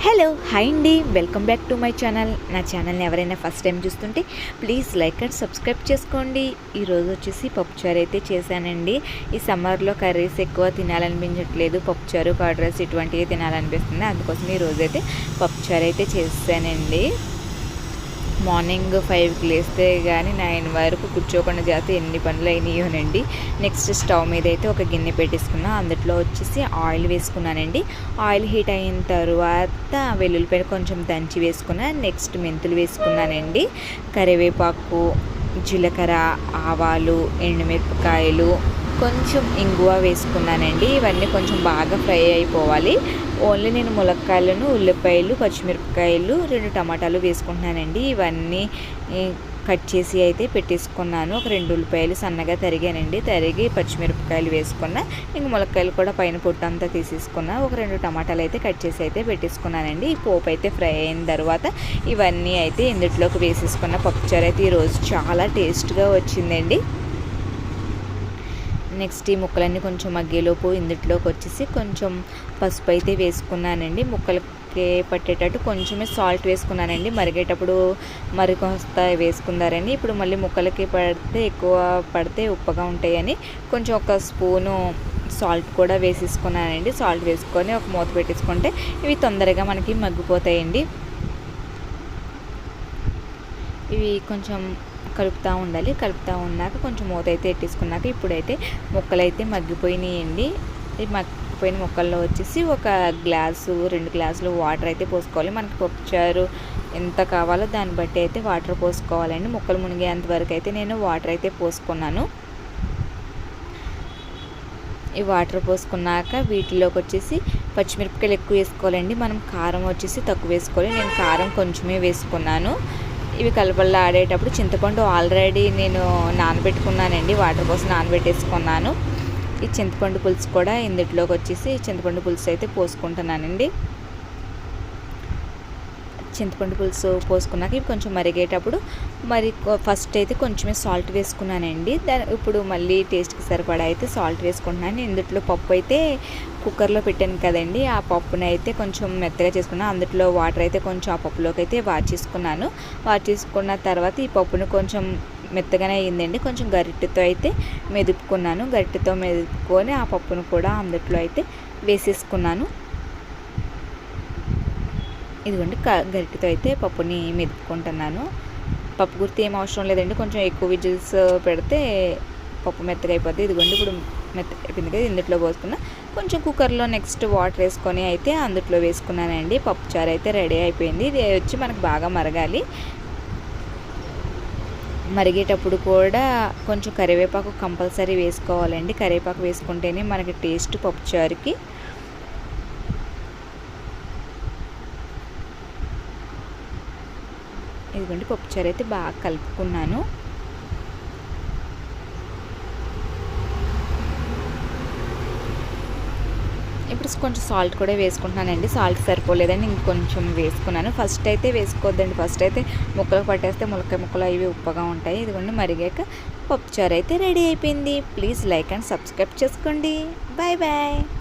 Hello hi అండి, welcome back to my channel. నా ఛానల్ని ఎవరైనా ఫస్ట్ టైం చూస్తుంటే ప్లీజ్ లైక్ అండ్ సబ్స్క్రైబ్ చేసుకోండి. ఈరోజు వచ్చేసి పప్పుచారు అయితే చేశానండి. ఈ సమ్మర్లో కర్రీస్ ఎక్కువ తినాలనిపించట్లేదు, పప్పుచారు కర్డ్ రైస్ ఇటువంటివి తినాలనిపిస్తుంది. అందుకోసం ఈరోజు అయితే పప్పుచారు అయితే చేశానండి. మార్నింగ్ 5కి లేస్తే కానీ 9 వరకు కూర్చోకుండా చేస్తే ఎన్ని పనులు అయినాయోనండి. నెక్స్ట్ స్టవ్ మీద అయితే ఒక గిన్నె పెట్టేసుకున్నా. అందులో వచ్చేసి ఆయిల్ వేసుకున్నానండి. ఆయిల్ హీట్ అయిన తర్వాత వెల్లుల్లిపాయలు కొంచెం దంచి వేసుకున్నా. నెక్స్ట్ మెంతులు వేసుకున్నానండి. కరివేపాకు, జీలకర్ర, ఆవాలు, ఎండుమిరపకాయలు, కొంచెం ఇంగువ వేసుకున్నానండి. ఇవన్నీ కొంచెం బాగా ఫ్రై అయిపోవాలి. ఓన్లీ నేను ములక్కాయలను, ఉల్లిపాయలు, పచ్చిమిరపకాయలు, 2 టమాటాలు వేసుకుంటున్నానండి. ఇవన్నీ కట్ చేసి అయితే పెట్టేసుకున్నాను. ఒక 2 ఉల్లిపాయలు సన్నగా తరిగానండి. తరిగి పచ్చిమిరపకాయలు వేసుకున్నా. ఇంక ములక్కాయలు కూడా పైన పొట్టు అంతా తీసేసుకున్నా. ఒక 2 టమాటాలు అయితే కట్ చేసి అయితే పెట్టేసుకున్నానండి. ఈ పోపు అయితే ఫ్రై అయిన తర్వాత ఇవన్నీ అయితే ఇందులోకి వేసేసుకున్న. పప్పుచారు అయితే ఈరోజు చాలా టేస్ట్గా వచ్చిందండి. నెక్స్ట్ ఈ ముక్కలన్నీ కొంచెం మగ్గేలోపు ఇందులోకి వచ్చేసి కొంచెం పసుపు అయితే వేసుకున్నానండి. ముక్కలకి పట్టేటట్టు కొంచెమే సాల్ట్ వేసుకున్నానండి. మరిగేటప్పుడు మరికొస్త వేసుకున్నారని, ఇప్పుడు మళ్ళీ ముక్కలకి పడితే ఎక్కువ పడితే ఉప్పగా ఉంటాయని కొంచెం ఒక స్పూను సాల్ట్ కూడా వేసేసుకున్నానండి. సాల్ట్ వేసుకొని ఒక మూత పెట్టేసుకుంటే ఇవి తొందరగా మనకి మగ్గిపోతాయండి. ఇవి కొంచెం కలుపుతూ ఉండాలి. కలుపుతూ ఉన్నాక కొంచెం మూత అయితే పెట్టేసుకున్నాక ఇప్పుడైతే ముక్కలు అయితే మగ్గిపోయినాయండి. ఈ మగ్గిపోయిన ముక్కల్లో వచ్చేసి ఒక గ్లాసు 2 గ్లాసులు వాటర్ అయితే పోసుకోవాలి. మనకి పప్పుచారు ఎంత కావాలో దాన్ని బట్టి అయితే వాటర్ పోసుకోవాలండి. ముక్కలు మునిగేంత వరకు అయితే నేను వాటర్ అయితే పోసుకున్నాను. ఈ వాటర్ పోసుకున్నాక వీటిలోకి వచ్చేసి పచ్చిమిరపకాయలు ఎక్కువ వేసుకోవాలండి. మనం కారం వచ్చేసి తక్కువ వేసుకోవాలి. నేను కారం కొంచెమే వేసుకున్నాను. ఇవి కలపల్లా ఆడేటప్పుడు చింతపండు ఆల్రెడీ నేను నానబెట్టుకున్నానండి. వాటర్ కోసం నానబెట్టేసుకున్నాను. ఈ చింతపండు పులుసు కూడా ఇందులోకి వచ్చేసి చింతపండు పులుసు అయితే పోసుకుంటున్నానండి. చింతపండు పులుసు పోసుకున్నాక ఇవి కొంచెం మరిగేటప్పుడు ఫస్ట్ అయితే కొంచెమే సాల్ట్ వేసుకున్నానండి. ఇప్పుడు మళ్ళీ టేస్ట్కి సరిపడా అయితే సాల్ట్ వేసుకుంటున్నాను. ఇందులో పప్పు అయితే కుక్కర్లో పెట్టాను కదండి, ఆ పప్పుని అయితే కొంచెం మెత్తగా చేసుకున్నాను. అందులో వాటర్ అయితే కొంచెం ఆ పప్పులోకి అయితే వాచేసుకున్న తర్వాత ఈ పప్పును కొంచెం మెత్తగానే అయ్యిందండి. కొంచెం గరిటెతో అయితే మెదుపుకున్నాను. గరిటెతో మెదుపుకొని ఆ పప్పును కూడా అందులో అయితే వేసేసుకున్నాను. ఇదిగోండి గరిటెతో అయితే పప్పుని మెదుపుకుంటున్నాను. పప్పు గుర్తి ఏం అవసరం లేదండి. కొంచెం ఎక్కువ విజిల్స్ పెడితే పప్పు మెత్తగా అయిపోద్ది. ఇదిగోండి ఇప్పుడు మెత్తగా అయిపోయింది కదా, ఇందులో పోసుకున్నా. కొంచెం కుక్కర్లో నెక్స్ట్ వాటర్ వేసుకొని అయితే అందులో వేసుకున్నానండి. పప్పుచారు అయితే రెడీ అయిపోయింది. ఇది వచ్చి మనకు బాగా మరగాలి. మరిగేటప్పుడు కూడా కొంచెం కరివేపాకు కంపల్సరీ వేసుకోవాలండి. కరివేపాకు వేసుకుంటేనే మనకి టేస్ట్ పప్పుచారుకి. ఇదిగోండి పప్పుచారు అయితే బాగా కలుపుకున్నాను. ఇప్పుడు కొంచెం సాల్ట్ కూడా వేసుకుంటున్నానండి. సాల్ట్ సరిపోలేదండి, ఇంకొంచెం వేసుకున్నాను. ఫస్ట్ అయితే వేసుకోవద్దండి. ఫస్ట్ అయితే ముక్కలు పట్టేస్తే ములక్కాయ ముక్కలు అవి ఉప్పగా ఉంటాయి. ఇదిగోండి మరిగాక పప్పుచారు అయితే రెడీ అయిపోయింది. ప్లీజ్ లైక్ అండ్ సబ్స్క్రైబ్ చేసుకోండి. Bye bye.